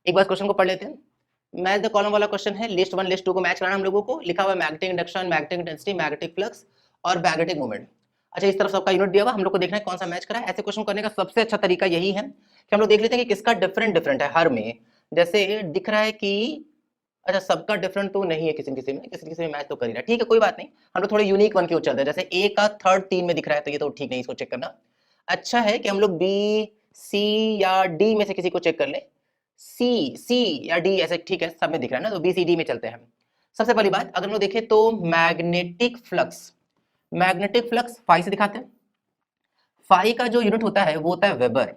एक बार क्वेश्चन को पढ़ लेते हैं। मैच द कॉलम वाला क्वेश्चन है, लिस्ट 1 लिस्ट 2 को मैच कराना हम लोगों को। लिखा हुआ है magnetic induction, magnetic intensity, magnetic flux और मैग्नेटिक मोमेंट। अच्छा, इस तरफ सबका यूनिट दिया हुआ, हम लोग को देखना है कौन सा मैच करा है। ऐसे क्वेश्चन करने का सबसे अच्छा तरीका यही है कि हम लोग देख लेते हैं कि किसका डिफरेंट डिफरेंट है हर में। जैसे दिख रहा है कि अच्छा सबका डिफरेंट तो नहीं है, किसी किसी में मैच तो कर ही रहा है, ठीक है कोई बात नहीं। हम लोग थोड़े यूनिक वन की ओर चलते हैं। जैसे ए का थर्ड 3 में दिख रहा है तो ये तो ठीक नहीं, इसको चेक करना। अच्छा है कि हम लोग बी सी या डी में से किसी को चेक कर ले। सी या डी ऐसे ठीक है, सब में दिख रहा है ना, तो बी सी डी में चलते हैं। सबसे पहली बात अगर हम लोग देखें तो मैग्नेटिक फ्लक्स फाई से दिखाते हैं। फाई का जो यूनिट होता है वो होता है वेबर।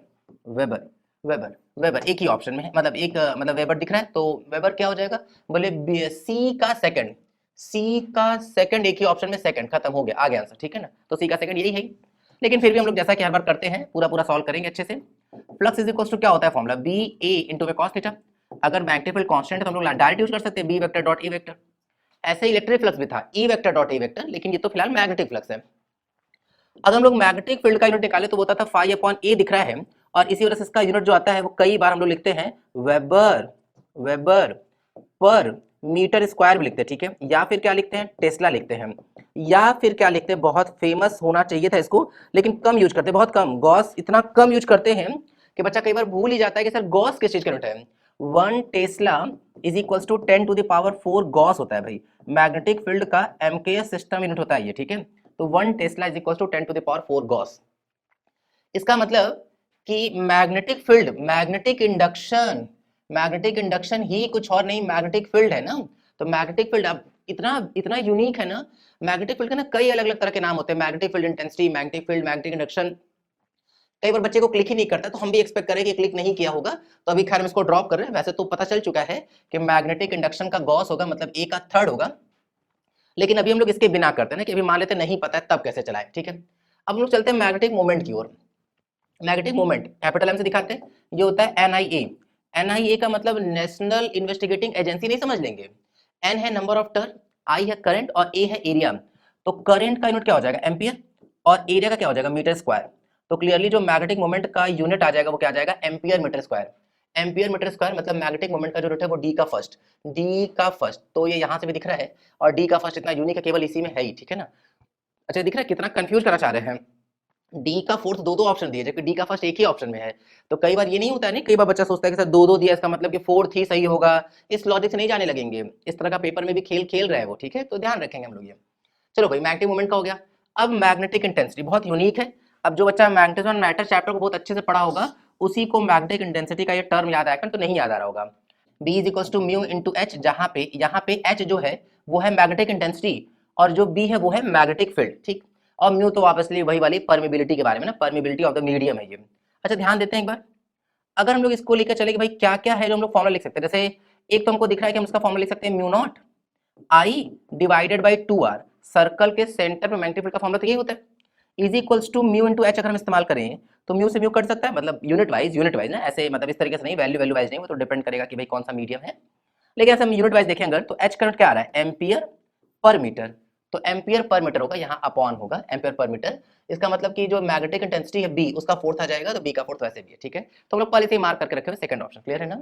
वेबर वेबर वेबर एक ही ऑप्शन में है, मतलब एक मतलब वेबर दिख रहा है तो वेबर क्या हो जाएगा, बोले सी का सेकंड एक ही ऑप्शन में, सेकंड खत्म हो गया, आ गया आंसर, ठीक है ना। तो सी का सेकंड यही है। लेकिन फिर भी हम लोग जैसा कि हर बार करते हैं पूरा पूरा सॉल्व करेंगे अच्छे से। फ्लक्स इज इक्वल टू क्या होता है फॉर्मूला, बी ए इंटू में कॉस थीटा। अगर मैग्नेटिक फील्ड कांस्टेंट है तो हम लोग डायरेक्ट यूज कर सकते हैं B vector dot A vector. ऐसे ही इलेक्ट्रिक फ्लक्स भी था E vector dot A vector, लेकिन ये तो फिलहाल मैग्नेटिक फ्लक्स है। अगर हम लोग मैग्नेटिक फील्ड का यूनिट निकाले तो वो होता था फाई अपॉन ए दिख रहा है, और इसी वजह से इसका यूनिट जो आता है वो कई बार हम लोग लिखते हैं weber weber per metre square भी लिखते हैं, ठीक है। या फिर क्या लिखते हैं, टेस्ला लिखते हैं। या फिर क्या लिखते हैं, बहुत फेमस होना चाहिए था इसको लेकिन कम यूज करते हैं, बहुत कम, गॉस इतना कम यूज करते हैं कि बच्चा कई बार भूल ही जाता है कि सर गॉस किस चीज का यूनिट है। 1 tesla is equal to 10 to the power 4 gauss होता है भाई। मैग्नेटिक फील्ड का एमकेएस सिस्टम यूनिट होता है ये, ठीक है। तो 1 tesla is equal to 10 to the power 4 gauss. इसका मतलब कि मैग्नेटिक फील्ड, मैग्नेटिक इंडक्शन ही कुछ और नहीं, मैग्नेटिक फील्ड है ना। तो मैग्नेटिक फील्ड अब इतना इतना यूनिक है ना, मैग्नेटिक फील्ड के ना कई अलग अलग तरह के नाम होते हैं, magnetic field intensity, magnetic field, magnetic induction. कई बार बच्चे को क्लिक ही नहीं करता, तो हम भी एक्सपेक्ट करें कि क्लिक नहीं किया होगा, तो अभी खैर हम इसको ड्रॉप कर रहे हैं। वैसे तो पता चल चुका है कि मैग्नेटिक इंडक्शन का गॉस होगा, मतलब ए का थर्ड होगा। लेकिन अभी हम लोग इसके बिना करते हैं ना, कि अभी मान लेते नहीं पता है तब कैसे चलाए, ठीक है। अब हम लोग चलते हैं मैग्नेटिक मोमेंट की ओर। मैग्नेटिक मोमेंट कैपिटल एम से दिखाते हैं, ये होता है एनआईए। एनआईए का मतलब नेशनल इन्वेस्टिगेटिंग एजेंसी नहीं समझ लेंगे। एन है नंबर ऑफ टर्न, आई है करंट और ए है एरिया। तो करंट का यूनिट क्या हो जाएगा, एम्पियर, और एरिया का क्या हो जाएगा, मीटर स्क्वायर। तो क्लियरली जो मैग्नेटिक मोमेंट का यूनिट आ जाएगा वो क्या आ जाएगा, ampere metre square. Ampere metre square मतलब मैग्नेटिक मोमेंट का जो यूनिट है वो डी का फर्स्ट। तो ये यहाँ से भी दिख रहा है, और डी का फर्स्ट इतना यूनिक है, केवल इसी में है ही, ठीक है ना। अच्छा दिख रहा है कितना कंफ्यूज करना चाह रहे हैं। डी का फोर्थ दो दो ऑप्शन दिए, जबकि डी का फर्स्ट एक ही ऑप्शन में है। तो कई बार ये नहीं होता है ना, कई बार बच्चा सोचता है कि सर दो दो दिया इसका मतलब कि फोर्थ ही सही होगा। इस लॉजिक से नहीं जाने लगेंगे, इस तरह का पेपर में भी खेल खेल रहा है वो, ठीक है, तो ध्यान रखेंगे हम लोग ये। चलो भाई मैग्नेटिक मोमेंट का हो गया। अब मैग्नेटिक इंटेंसिटी बहुत यूनिक है। अब जो बच्चा मैग्नेटिज्म एंड मैटर चैप्टर को बहुत अच्छे से पढ़ा होगा उसी को मैग्नेटिक इंटेंसिटी का ये टर्म याद आएगा, तो नहीं याद आ रहा होगा। B is equal to mu into H, जहां पे यहाँ पे H जो है वो है मैग्नेटिक इंटेंसिटी और जो B है वो है मैग्नेटिक फील्ड, ठीक। और म्यू तो ऑब्वियसली वही वाली परमिबिलिटी के बारे में ना, परमिबिलिटी ऑफ द मीडियम है ये। अच्छा ध्यान देते हैं एक बार, अगर हम लोग इसको लेकर चले कि भाई क्या क्या है जो हम लोग फॉर्मुला लिख सकते हैं। जैसे एक तो हमको दिख रहा है कि हम इसका फॉर्मुला लिख सकते हैं mu naught I divided by 2r। Circle के सेंटर पे मैग्नेटिक फील्ड का फॉर्मुला तो यही होता है, is equals to mu into H. अगर हम इस्तेमाल करें तो म्यू से म्यू कट सकता है, मतलब यूनिट वाइज ना, ऐसे मतलब इस तरीके से नहीं, वैल्यू वाइज नहीं, वो तो डिपेंड करेगा कि भाई कौन सा मीडियम है। लेकिन ऐसे हम यूनिट वाइज देखें अगर, तो एच करंट क्या आ रहा है, एम्पियर पर मीटर। तो एम्पियर पर मीटर होगा, यहाँ अपॉन होगा एम्पियर पर मीटर। इसका मतलब कि जो मैग्नेटिक इंटेंसिटी है बी, उसका फोर्थ आ जाएगा, तो बी का फोर्थ वैसे भी है, ठीक है। तो हम लोग पहले से ही मार्क करके रखे हुए, सेकंड ऑप्शन क्लियर है ना।